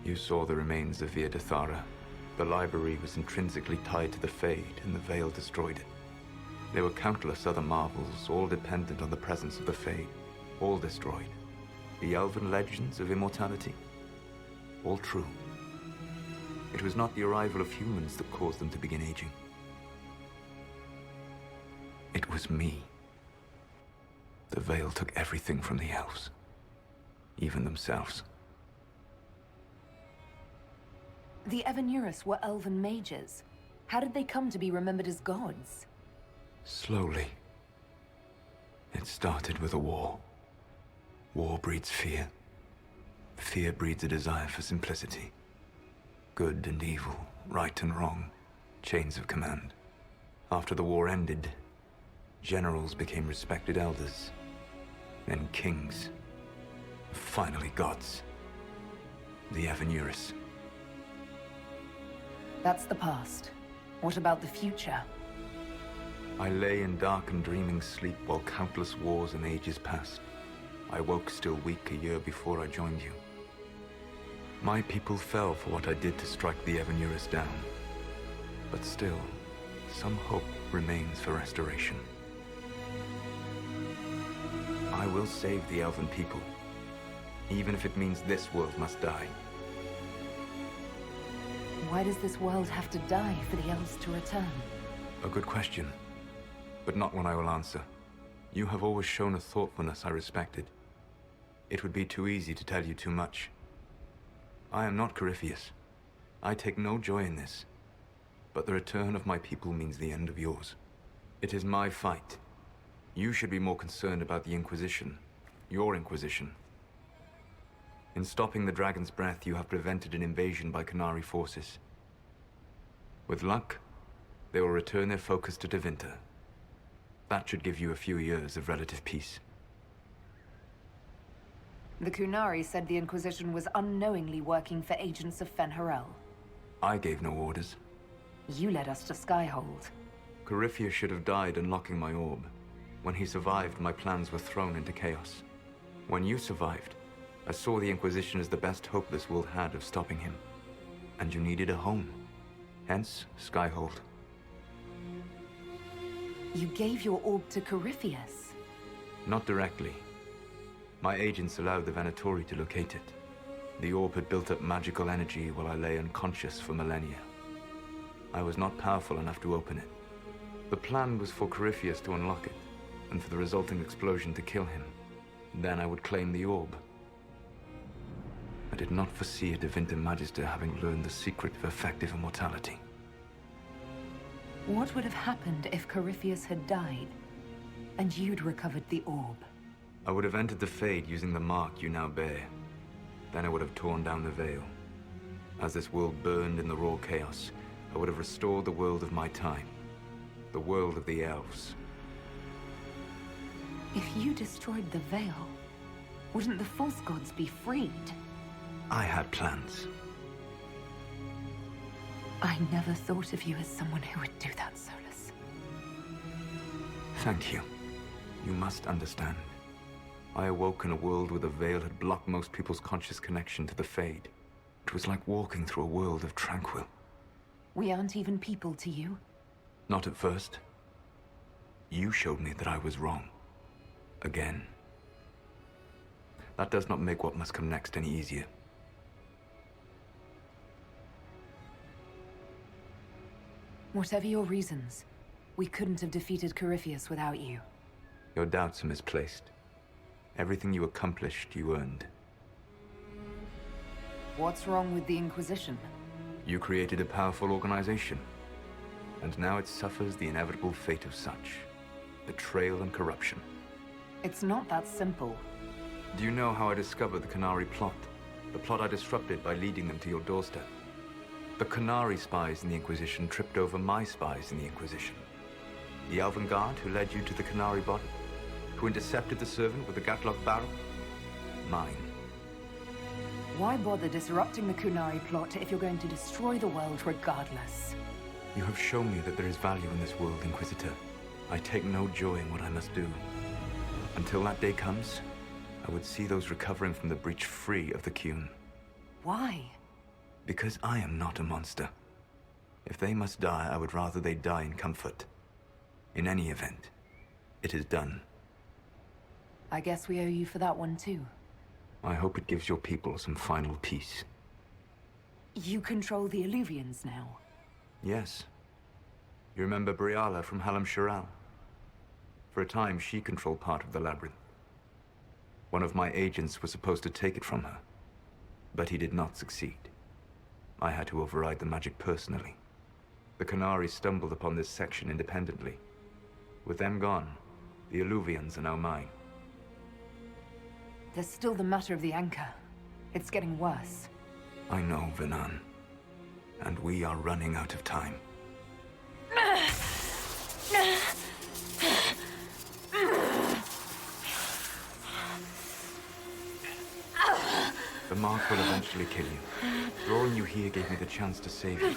You saw the remains of Via Dathara. The library was intrinsically tied to the Fade, and the Veil destroyed it. There were countless other marvels, all dependent on the presence of the Fade, all destroyed. The elven legends of immortality, all true. It was not the arrival of humans that caused them to begin aging. It was me. The Veil took everything from the elves, even themselves. The Evanurus were elven mages. How did they come to be remembered as gods? Slowly. It started with a war. War breeds fear. Fear breeds a desire for simplicity. Good and evil, right and wrong, chains of command. After the war ended, generals became respected elders, then kings, finally gods. The Evanurus. That's the past. What about the future? I lay in dark and dreaming sleep while countless wars and ages passed. I woke still weak a year before I joined you. My people fell for what I did to strike the Evanurus down. But still, some hope remains for restoration. I will save the Elven people, even if it means this world must die. Why does this world have to die for the elves to return? A good question, but not one I will answer. You have always shown a thoughtfulness I respected. It would be too easy to tell you too much. I am not Corypheus. I take no joy in this. But the return of my people means the end of yours. It is my fight. You should be more concerned about the Inquisition. Your Inquisition. In stopping the Dragon's Breath, you have prevented an invasion by Qunari forces. With luck, they will return their focus to Tevinter. That should give you a few years of relative peace. The Qunari said the Inquisition was unknowingly working for agents of Fen'Harel. I gave no orders. You led us to Skyhold. Corypheus should have died unlocking my orb. When he survived, my plans were thrown into chaos. When you survived, I saw the Inquisition as the best hope this world had of stopping him. And you needed a home. Hence, Skyhold. You gave your orb to Corypheus? Not directly. My agents allowed the Venatori to locate it. The orb had built up magical energy while I lay unconscious for millennia. I was not powerful enough to open it. The plan was for Corypheus to unlock it, and for the resulting explosion to kill him. Then I would claim the orb. I did not foresee a Divinity Magister having learned the secret of effective immortality. What would have happened if Corypheus had died, and you'd recovered the orb? I would have entered the Fade using the mark you now bear. Then I would have torn down the veil. As this world burned in the raw chaos, I would have restored the world of my time. The world of the elves. If you destroyed the veil, wouldn't the false gods be freed? I had plans. I never thought of you as someone who would do that, Solas. Thank you. You must understand. I awoke in a world where the veil had blocked most people's conscious connection to the Fade. It was like walking through a world of tranquil. We aren't even people to you? Not at first. You showed me that I was wrong. Again. That does not make what must come next any easier. Whatever your reasons, we couldn't have defeated Corypheus without you. Your doubts are misplaced. Everything you accomplished, you earned. What's wrong with the Inquisition? You created a powerful organization. And now it suffers the inevitable fate of such. Betrayal and corruption. It's not that simple. Do you know how I discovered the Canary plot? The plot I disrupted by leading them to your doorstep. The Canary spies in the Inquisition tripped over my spies in the Inquisition. The Elven Guard who led you to the Canary body? Who intercepted the servant with the Gatlock barrel? Mine. Why bother disrupting the Kunari plot if you're going to destroy the world regardless? You have shown me that there is value in this world, Inquisitor. I take no joy in what I must do. Until that day comes, I would see those recovering from the breach free of the Qun. Why? Because I am not a monster. If they must die, I would rather they die in comfort. In any event, it is done. I guess we owe you for that one too. I hope it gives your people some final peace. You control the Illuvians now. Yes. You remember Briala from Halam Shiral? For a time, she controlled part of the labyrinth. One of my agents was supposed to take it from her, but he did not succeed. I had to override the magic personally. The Canary stumbled upon this section independently. With them gone, the Illuvians are now mine. There's still the matter of the anchor. It's getting worse. I know, Venan. And we are running out of time. The mark will eventually kill you. Drawing you here gave me the chance to save you.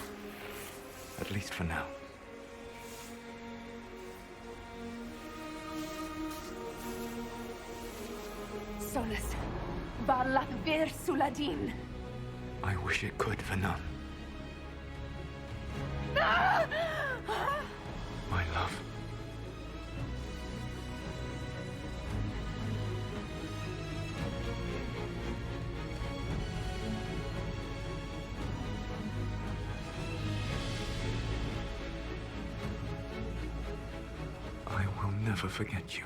At least for now. Solas, Barlak Vir Suladin. I wish it could, Venan. My love. I will never forget you.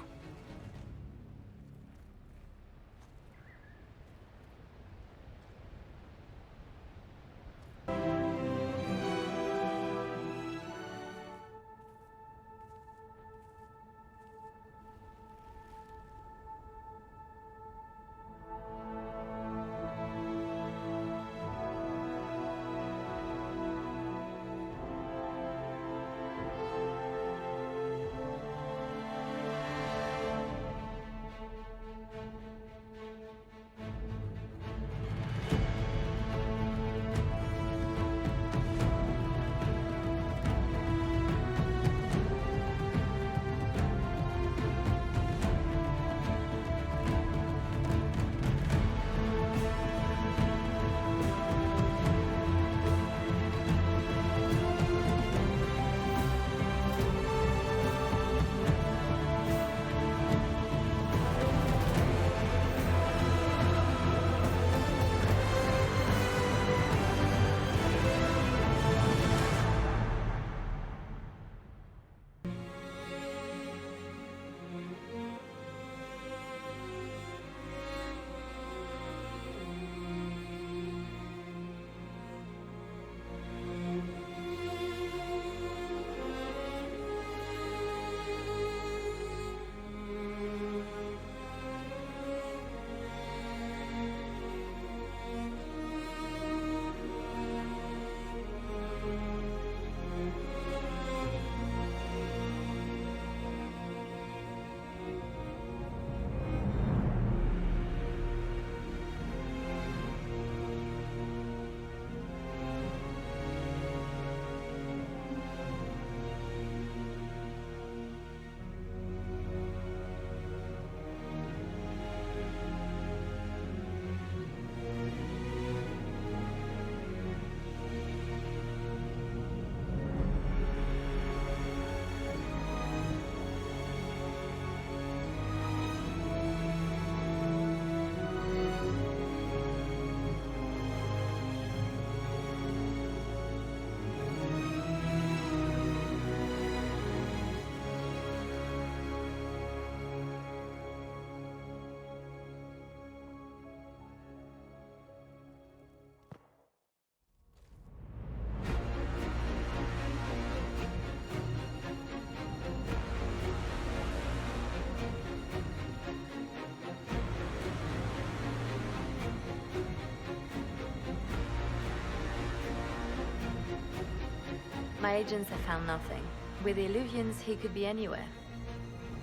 My agents have found nothing. With the Illuvians, he could be anywhere.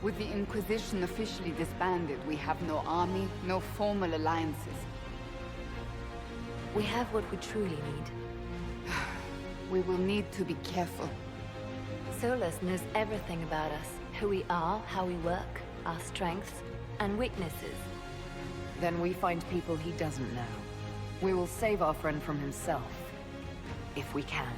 With the Inquisition officially disbanded, we have no army, no formal alliances. We have what we truly need. We will need to be careful. Solas knows everything about us. Who we are, how we work, our strengths and weaknesses. Then we find people he doesn't know. We will save our friend from himself. If we can.